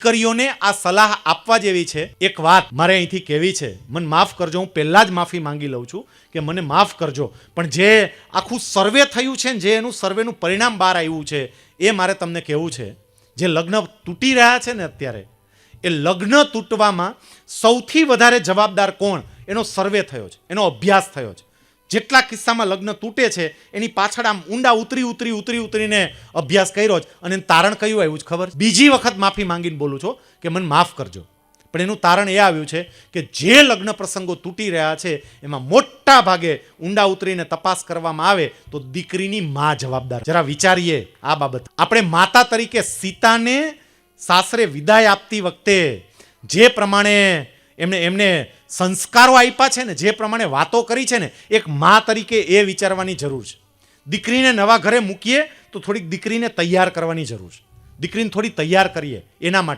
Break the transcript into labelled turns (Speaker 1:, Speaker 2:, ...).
Speaker 1: દીકરીઓને આ સલાહ આપવા જેવી છે. એક વાત મારે અહીંથી કહેવી છે, મને માફ કરજો, હું પહેલા જ માફી માંગી લઉં છું કે મને માફ કરજો, પણ જે આખું સર્વે થયું છે ને જે એનું સર્વેનું પરિણામ બહાર આવ્યું છે એ મારે તમને કહેવું છે. જે લગ્ન તૂટી રહ્યા છે ને અત્યારે, એ લગ્ન તૂટવામાં સૌથી વધારે જવાબદાર કોણ, એનો સર્વે થયો છે, એનો અભ્યાસ થયો છે. જેટલા કિસ્સામાં લગ્ન તૂટે છે એની પાછળ આમ ઊંડા ઉતરીને અભ્યાસ કર્યો જ, અને એનું તારણ કયું આવ્યું છે ખબર? બીજી વખત માફી માંગીને બોલું છું કે મને માફ કરજો, પણ એનું તારણ એ આવ્યું છે કે જે લગ્ન પ્રસંગો તૂટી રહ્યા છે એમાં મોટા ભાગે ઊંડા ઉતરીને તપાસ કરવામાં આવે તો દીકરીની માં જવાબદાર. જરા વિચારીએ આ બાબત. આપણે માતા તરીકે સીતાને સાસરે વિદાય આપતી વખતે જે પ્રમાણે એમને સંસ્કારો આપ્યા છે ને, જે પ્રમાણે વાતો કરી છે ને, એક મા તરીકે એ વિચારવાની જરૂર છે. દીકરીને નવા ઘરે મૂકીએ તો થોડીક દીકરીને તૈયાર કરવાની જરૂર છે. દીકરીને થોડી તૈયાર કરીએ એના માટે.